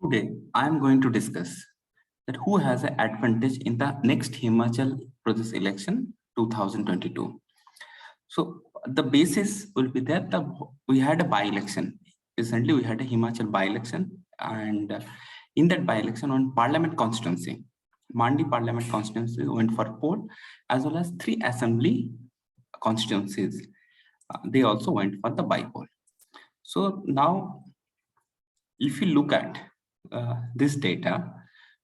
Today, I am going to discuss that who has an advantage in the next Himachal Pradesh election 2022. So the basis will be that we had a by-election. Recently, we had a Himachal by-election, and in that by-election on Parliament constituency, Mandi Parliament constituency went for poll, as well as 3 assembly constituencies. They also went for the by-poll. So now, if you look at this data,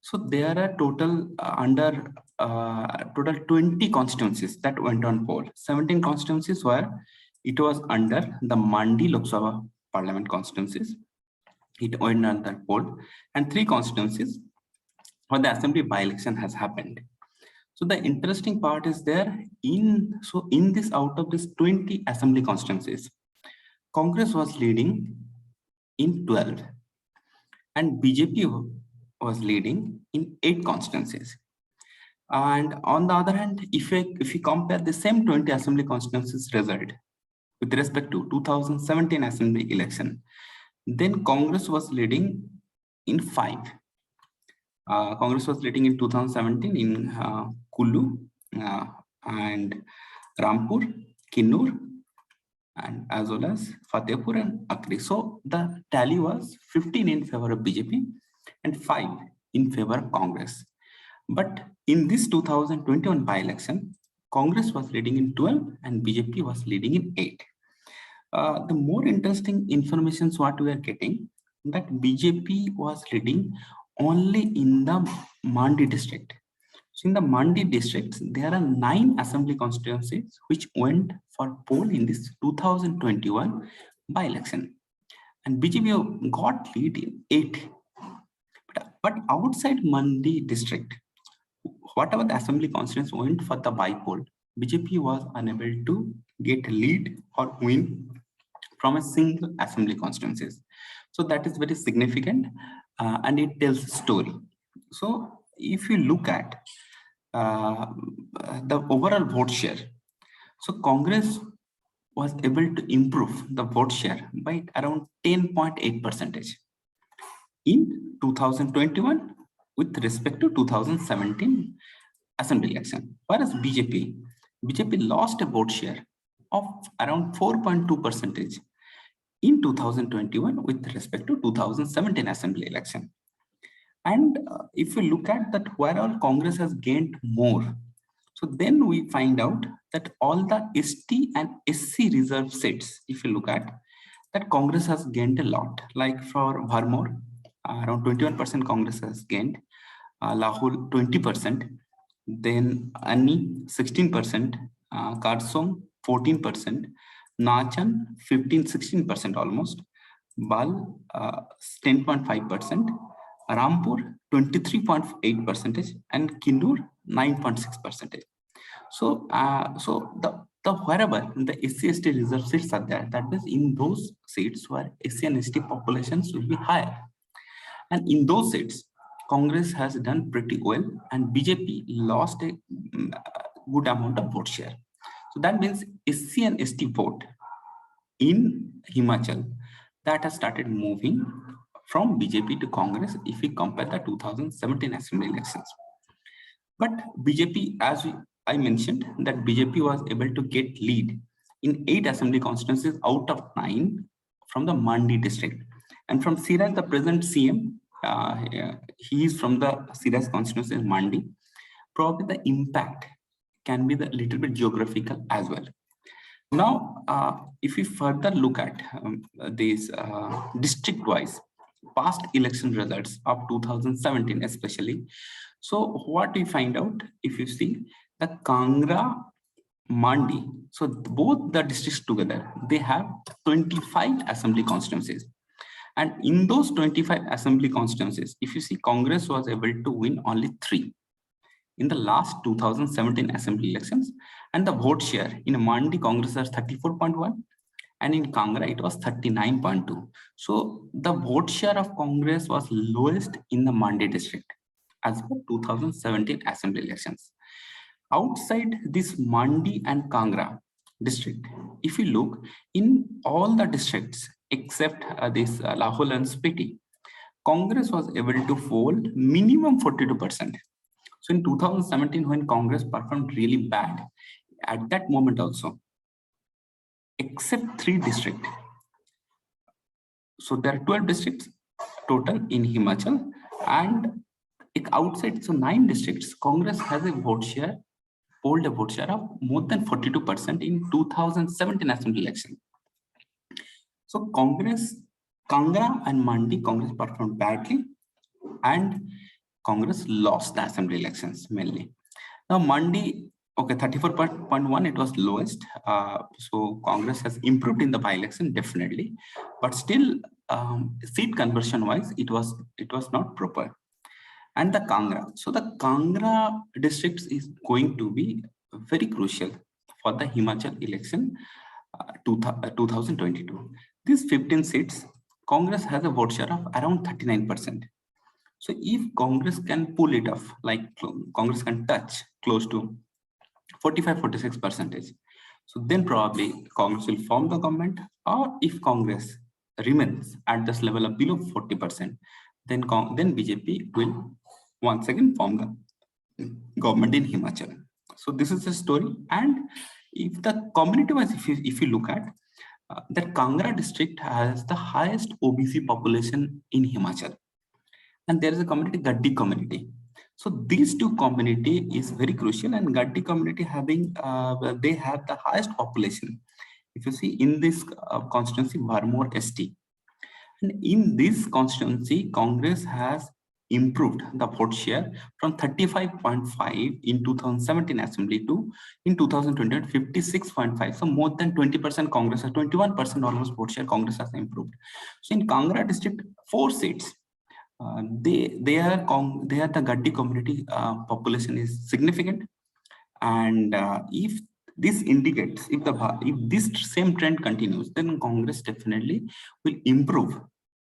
so there are total total 20 constituencies that went on poll. 17 constituencies where it was under the Mandi Lok Sabha Parliament constituencies. It went under poll, and 3 constituencies where the assembly by-election has happened. So the interesting part is there in this, out of this 20 assembly constituencies, Congress was leading in 12 and BJP was leading in 8 constituencies. And on the other hand, if we compare the same 20 assembly constituencies result with respect to 2017 assembly election, then Congress was leading in 5. Congress was leading in 2017 in Kullu and Rampur, Kinnur, and as well as Fatehpur and Akri. So the tally was 15 in favor of BJP and 5 in favor of Congress. But in this 2021 by-election, Congress was leading in 12 and BJP was leading in 8. The more interesting information is what we are getting, that BJP was leading only in the Mandi district. So in the Mandi district, there are 9 assembly constituencies which went for poll in this 2021 by-election, and BJP got lead in 8. But outside Mandi district, whatever the assembly constituencies went for the by-poll, BJP was unable to get lead or win from a single assembly constituencies. So that is very significant, and it tells a story. So if you look at the overall vote share, so Congress was able to improve the vote share by around 10.8% in 2021 with respect to 2017 assembly election, whereas BJP lost a vote share of around 4.2% in 2021 with respect to 2017 assembly election. And if you look at that, where all Congress has gained more, so then we find out that all the ST and SC reserve seats, if you look at that, Congress has gained a lot. Like for Bharmor, around 21% Congress has gained, Lahul 20%, then Ani 16%, Karsong 14%, Nachan 15-16% almost, Bal 10.5%, Rampur 23.8%, and Kinnur 9.6%. So, the wherever the SC/ST reserve seats are there, that means in those seats where SC and ST populations will be higher, and in those seats, Congress has done pretty well, and BJP lost a good amount of vote share. So that means SC and ST vote in Himachal that has started moving from BJP to Congress if we compare the 2017 assembly elections. But BJP, as I mentioned, that BJP was able to get lead in 8 assembly constituencies out of 9 from the Mandi district. And from Siraj, the present CM, he is from the Siraj constituency in Mandi. Probably the impact can be the little bit geographical as well. Now, if we further look at these district-wise past election results of 2017 especially, so what we find out, if you see the Kangra, Mandi, so both the districts together, they have 25 assembly constituencies. And in those 25 assembly constituencies, if you see, Congress was able to win only 3 in the last 2017 assembly elections, and the vote share in Mandi, Congress was 34.1, and in Kangra it was 39.2. So the vote share of Congress was lowest in the Mandi district as per 2017 assembly elections. Outside this Mandi and Kangra district, if you look in all the districts except this Lahul and Spiti, Congress was able to fold minimum 42%. So in 2017, when Congress performed really bad, at that moment also, except 3 districts. So there are 12 districts total in Himachal, and outside, so 9 districts, Congress has a vote share, polled a vote share of more than 42% in 2017 assembly election. So Congress, Kangra and Mandi, Congress performed badly, and Congress lost the assembly elections mainly. Now Mandi, okay, 34.1, it was lowest. So Congress has improved in the by-election definitely, but still seat conversion wise, it was not proper. And the Kangra, so the Kangra districts is going to be very crucial for the Himachal election 2022. These 15 seats, Congress has a vote share of around 39%. So if Congress can pull it off, like Congress can touch close to 45-46%, so then probably Congress will form the government. Or if Congress remains at this level of below 40%, then BJP will once again form the government in Himachal. So this is the story. And if the community wise, if you look at that, Kangra district has the highest OBC population in Himachal, and there is a community, Gaddi community. So these two community is very crucial, and Gaddi community having they have the highest population. If you see in this constituency, Varmore ST, and in this constituency, Congress has improved the vote share from 35.5 in 2017 assembly to in 2020 56.5. So more than 20% Congress has 21% almost vote share Congress has improved. So in Kangra district, 4 seats. They are the Gaddi community population is significant, and if this indicates if this same trend continues, then Congress definitely will improve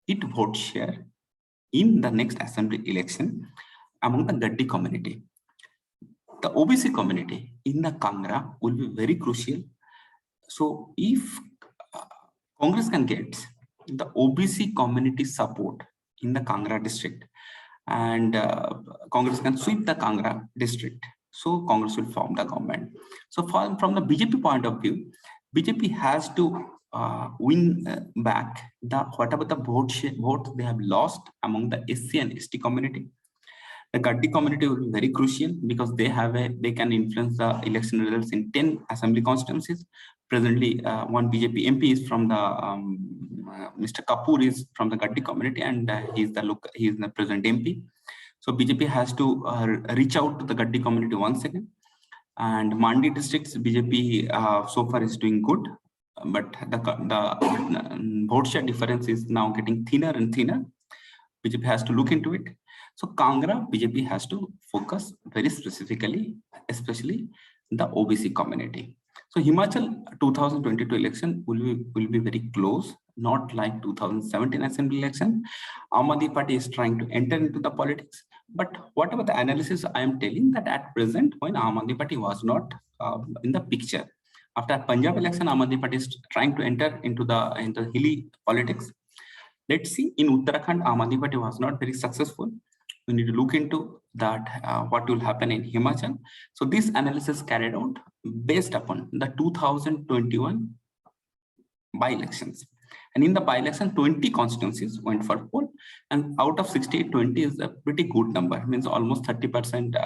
its vote share in the next assembly election among the Gaddi community. The OBC community in the Kangra will be very crucial. So if Congress can get the OBC community support in the Kangra district, and Congress can sweep the Kangra district, so Congress will form the government. So from the BJP point of view, BJP has to win back whatever the votes they have lost among the SC and ST community. The Gaddi community will be very crucial because they can influence the election results in 10 assembly constituencies. Presently, one BJP MP is from the Mr. Kapoor is from the Gaddi community, and he is the present MP. So BJP has to reach out to the Gaddi community once again. And Mandi districts, BJP so far is doing good, but the vote share difference is now getting thinner and thinner. BJP has to look into it. So Kangra, BJP has to focus very specifically, especially the OBC community. So Himachal 2022 election will be very close, not like 2017 assembly election. Aam Aadmi Party is trying to enter into the politics, but whatever the analysis I am telling, that at present, when Aam Aadmi Party was not in the picture, after Punjab election, Aam Aadmi Party is trying to enter into the hilly politics. Let's see, in Uttarakhand, Aam Aadmi Party was not very successful. We need to look into that, what will happen in Himachal. So this analysis carried out based upon the 2021 by-elections. And in the by-election, 20 constituencies went for poll, and out of 68, 20 is a pretty good number. It means almost 30%,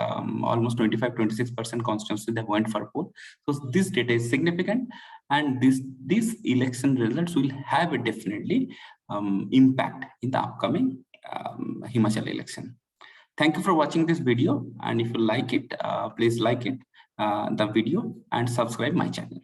almost 25-26% constituencies that went for poll. So this data is significant, and these election results will have a definitely impact in the upcoming Himachal election. Thank you for watching this video, and if you like it, please like it, the video, and subscribe my channel.